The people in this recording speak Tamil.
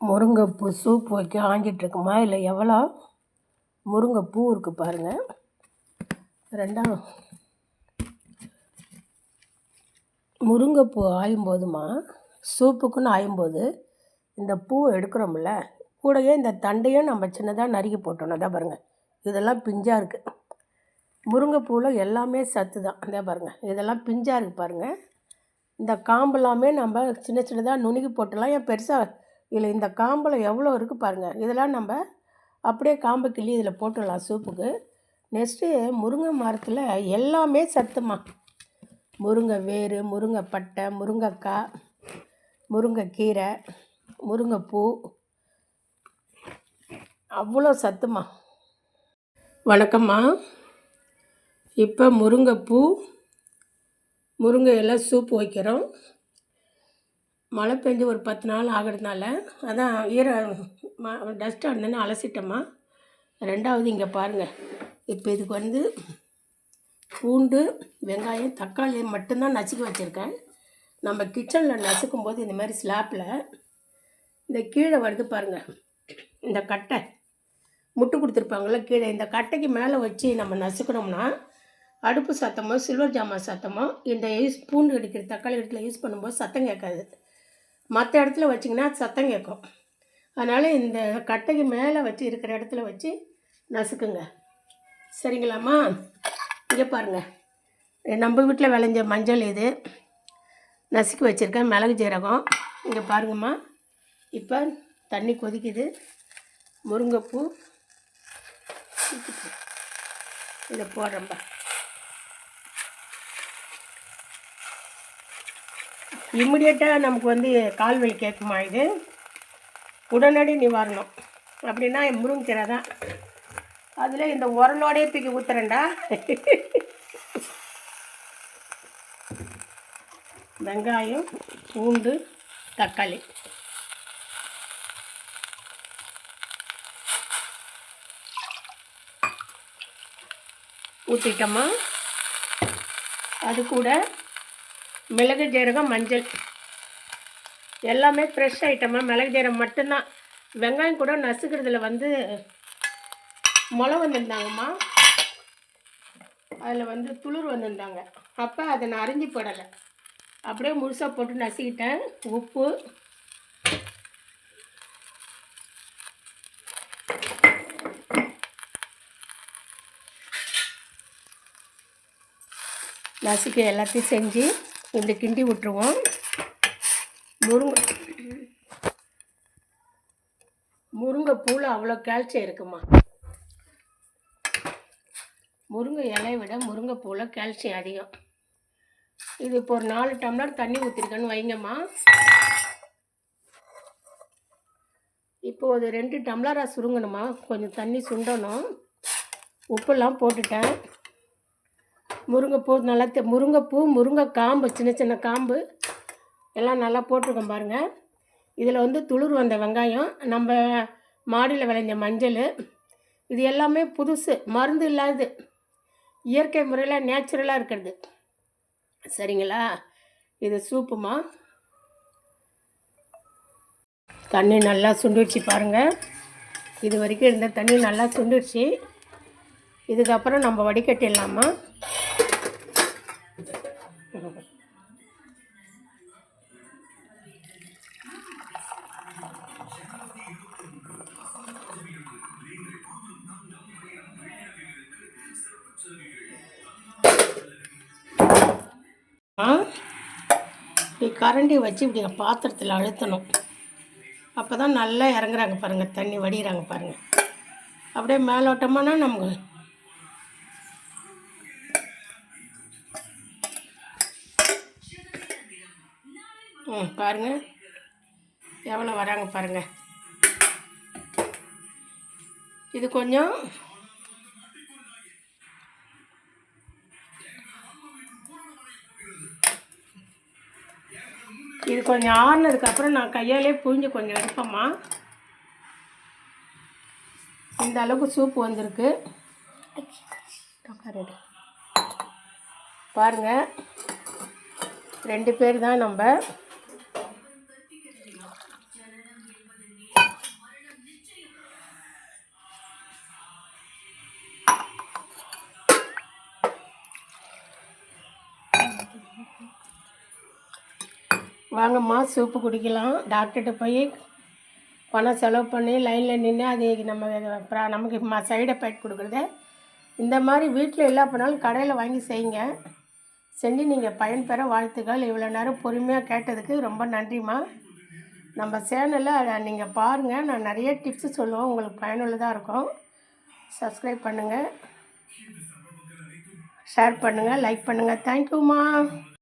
முருங்கைப்பூ சூப் வைக்க ஆஞ்சிட்ருக்குமா இல்லை எவ்வளோ முருங்கைப்பூ இருக்குது பாருங்கள். ரெண்டாம் முருங்கைப்பூ ஆயும்போதுமா சூப்புக்குன்னு ஆயும்போது இந்த பூவை எடுக்கிறோம்ல, கூடவே இந்த தண்டையும் நம்ம சின்னதாக நறுக்கி போட்டோம். அதான் பாருங்கள், இதெல்லாம் பிஞ்சாக இருக்குது. முருங்கைப்பூவில் எல்லாமே சத்து தான். அதே பாருங்கள், இதெல்லாம் பிஞ்சாக இருக்குது பாருங்கள். இந்த காம்பெல்லாமே நம்ம சின்ன சின்னதாக நுணுக்கி போட்டுடலாம். ஏன் பெருசாக இதில் இந்த காம்பில் எவ்வளோ இருக்குது பாருங்கள். இதெல்லாம் நம்ம அப்படியே காம்பை கிள்ளி இதில் போட்டுடலாம் சூப்புக்கு. நெக்ஸ்ட்டு முருங்கை மரத்தில் எல்லாமே சத்துமா. முருங்கை வேர், முருங்கை பட்டை, முருங்கைக்காய், முருங்கைக்கீரை, முருங்கைப்பூ, அவ்வளோ சத்துமா. வணக்கம்மா. இப்போ முருங்கைப்பூ, முருங்கை எல்லாம் சூப்பு வைக்கிறோம். மழை பெஞ்சு ஒரு 10 நாள் ஆகிறதுனால அதான் டஸ்ட்டாக இருந்தேன்னு அலசிட்டோம்மா. ரெண்டாவது இங்கே பாருங்கள், இப்போ இதுக்கு வந்து பூண்டு, வெங்காயம், தக்காளி மட்டும்தான் நசுக்கி வச்சுருக்கேன். நம்ம கிச்சனில் நசுக்கும் போது இந்த மாதிரி ஸ்லாப்பில் இந்த கீழே வருது பாருங்கள், இந்த கட்டை முட்டு கொடுத்துருப்பாங்கள கீழே, இந்த கட்டைக்கு மேலே வச்சு நம்ம நசுக்கணும்னா அடுப்பு சத்தமோ சில்வர் ஜாமான் சத்தமோ இந்த பூண்டு அடிக்கிற தக்காளி இடத்துல யூஸ் பண்ணும்போது சத்தம் கேட்காது. மற்ற இடத்துல வச்சிங்கன்னா சத்தம் கேட்கும். அதனால் இந்த கட்டைக்கு மேலே வச்சு இருக்கிற இடத்துல வச்சு நசுக்குங்க, சரிங்களாம்மா? இங்கே பாருங்கள், நம்ம வீட்டில் விளைஞ்ச மஞ்சள் இது நசுக்கி வச்சுருக்கேன், மிளகு ஜீரகம். இங்கே பாருங்கம்மா, இப்போ தண்ணி கொதிக்குது. முருங்கைப்பூ இதை போடுறேன்பா. இம்மிடியட்டாக நமக்கு வந்து கால்வலி கேட்குமா, இது உடனடி நிவாரணம் அப்படின்னா முருங்கைக்கீரை தான். அதில் இந்த உரலோடையே தூக்கி ஊற்றுறேன்டா. வெங்காயம், பூண்டு, தக்காளி ஊற்றிட்டோமா. அது கூட மிளகு ஜீரகம், மஞ்சள் எல்லாமே ஃப்ரெஷ் ஐட்டமாக. மிளகு ஜீரகம் மட்டும்தான். வெங்காயம் கூட நசுக்கிறதுல வந்து முளை வந்துருந்தாங்கம்மா, அதில் வந்து துளிர் வந்துருந்தாங்க. அப்போ அதை நான் அரிஞ்சு போடலை, அப்படியே முழுசாக போட்டு நசுக்கிட்டேன். உப்பு, நசுக்கி எல்லாத்தையும் செஞ்சு இப்படி கிண்டி விட்டுருவோம். முருங்கைப்பூவில் அவ்வளோ கால்சியம் இருக்குமா. முருங்கை இலையை விட முருங்கைப்பூவில் கால்சியம் அதிகம். இது இப்போ ஒரு 4 டம்ளர் தண்ணி ஊற்றிருக்கேன்னு வைங்கம்மா. இப்போ ஒரு 2 டம்ளராக சுருங்கணுமா, கொஞ்சம் தண்ணி சுண்டணும். உப்பெல்லாம் போட்டுட்டேன். முருங்கைப்பூ நல்லா முருங்கைப்பூ, முருங்கை காம்பு, சின்ன சின்ன காம்பு எல்லாம் நல்லா போட்டிருக்கோம் பாருங்கள். இதில் வந்து துளிர் வந்த வெங்காயம், நம்ம மாடியில் விளைஞ்ச மஞ்சள், இது எல்லாமே புதுசு, மருந்து இல்லாது இயற்கை முறையில் நேச்சுரலாக இருக்கிறது, சரிங்களா? இது சூப்புமா. தண்ணி நல்லா சுண்டிடுச்சு பாருங்கள். இது வரைக்கும் இருந்த தண்ணி நல்லா சுண்டிடுச்சு. இதுக்கப்புறம் நம்ம வடிகட்டிடலாமா. இப்படி கரண்டி வச்சு இப்படி பாத்திரத்தில் அழுத்தணும். அப்போ தான் நல்லா இறங்குறாங்க பாருங்கள், தண்ணி வடிகிறாங்க பாருங்கள். அப்படியே மேலோட்டமானா நமக்கு பாருங்கள் எவ்வளோ வராங்க பாருங்கள். இது கொஞ்சம் ஆறுனதுக்கப்புறம் நான் கையாலே புழிஞ்சு கொஞ்சம் எடுப்பேம்மா. இந்த அளவுக்கு சூப்பு வந்திருக்கு பாருங்கள். 2 பேர் தான் நம்ம. வாங்கம்மா சூப்பு குடிக்கலாம். டாக்டர்கிட்ட போய் பணம் செலவு பண்ணி லைனில் நின்று அது நமக்கு சைடு எஃபெக்ட் கொடுக்குறது. இந்த மாதிரி வீட்டில் எல்லா பண்ணாலும் கடையில் வாங்கி செய்யுங்க. செஞ்சு நீங்கள் பயன்பெற வாழ்த்துக்கள். இவ்வளோ நேரம் பொறுமையாக கேட்டதுக்கு ரொம்ப நன்றிம்மா. நம்ம சேனலில் அதை நீங்கள் பாருங்கள். நான் நிறைய டிப்ஸு சொல்லுவேன், உங்களுக்கு பயனுள்ளதாக இருக்கும். சப்ஸ்கிரைப் பண்ணுங்கள், ஷேர் பண்ணுங்கள், லைக் பண்ணுங்கள். தேங்க்யூம்மா.